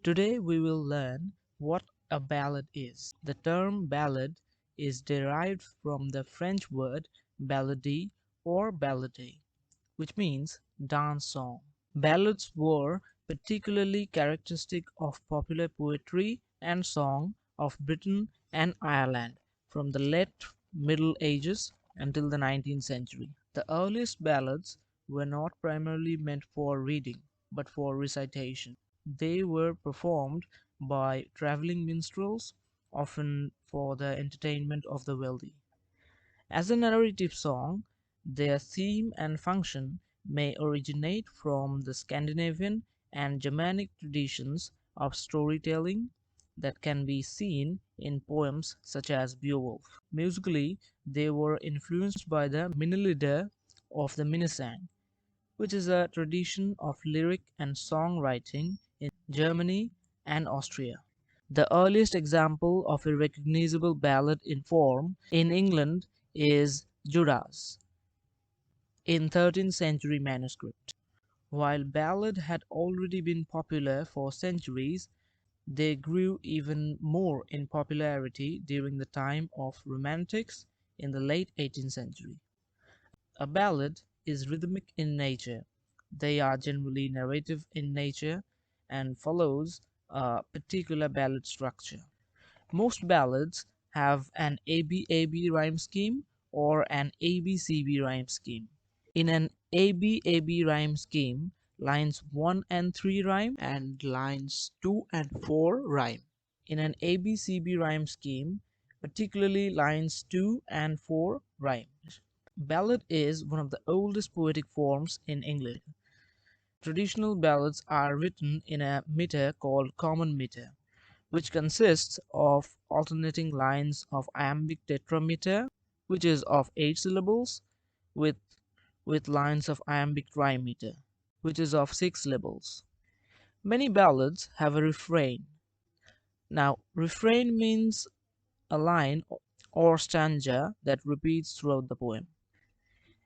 Today we will learn what a ballad is. The term ballad is derived from the French word balladie or ballade, which means dance song. Ballads were particularly characteristic of popular poetry and song of Britain and Ireland from the late Middle Ages until the 19th century. The earliest ballads were not primarily meant for reading, but for recitation. They were performed by traveling minstrels, often for the entertainment of the wealthy. As a narrative song, their theme and function may originate from the Scandinavian and Germanic traditions of storytelling that can be seen in poems such as Beowulf. Musically, they were influenced by the Minnelieder of the Minnesang, which is a tradition of lyric and songwriting in Germany and Austria. The earliest example of a recognizable ballad in form in England is Judas in 13th century manuscript. While ballad had already been popular for centuries, they grew even more in popularity during the time of Romantics in the late 18th century. A ballad is rhythmic in nature. They are generally narrative in nature and follows a particular ballad structure. Most ballads have an ABAB rhyme scheme or an ABCB rhyme scheme. In an ABAB rhyme scheme, lines 1 and 3 rhyme and lines 2 and 4 rhyme. In an ABCB rhyme scheme, particularly lines 2 and 4 rhyme. Ballad is one of the oldest poetic forms in English. Traditional ballads are written in a meter called common meter, which consists of alternating lines of iambic tetrameter, which is of 8 syllables, with lines of iambic trimeter, which is of 6 syllables. Many ballads have a refrain. Now, refrain means a line or stanza that repeats throughout the poem.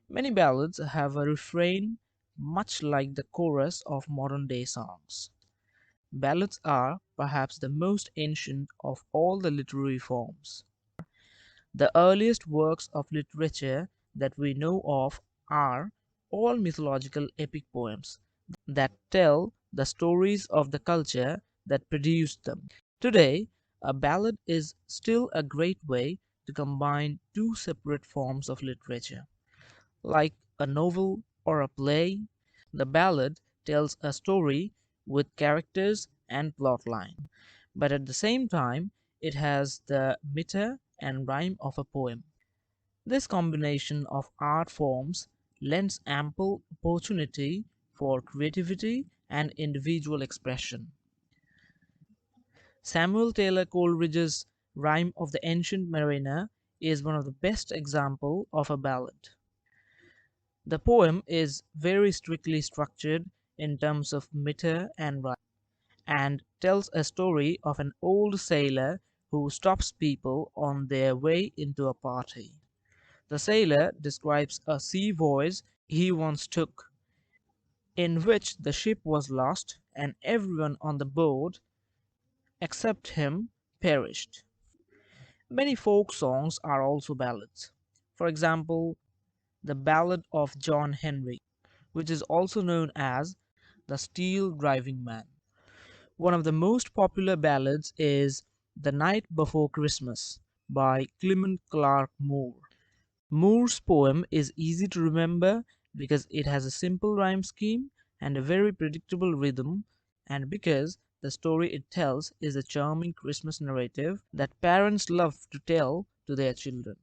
Many ballads have a refrain much like the chorus of modern day songs. Ballads are perhaps the most ancient of all the literary forms. The earliest works of literature that we know of are all mythological epic poems that tell the stories of the culture that produced them. Today, a ballad is still a great way to combine two separate forms of literature. Like a novel or a play, the ballad tells a story with characters and plotline, but at the same time, it has the meter and rhyme of a poem. This combination of art forms lends ample opportunity for creativity and individual expression. Samuel Taylor Coleridge's Rime of the Ancient Mariner is one of the best examples of a ballad. The poem is very strictly structured in terms of meter and rhyme, and tells a story of an old sailor who stops people on their way into a party. The sailor describes a sea voyage he once took, in which the ship was lost and everyone on the boat except him perished. Many folk songs are also ballads. For example, the Ballad of John Henry, which is also known as the Steel Driving Man. One of the most popular ballads is The Night Before Christmas by Clement Clarke Moore. Moore's poem is easy to remember because it has a simple rhyme scheme and a very predictable rhythm, and because the story it tells is a charming Christmas narrative that parents love to tell to their children.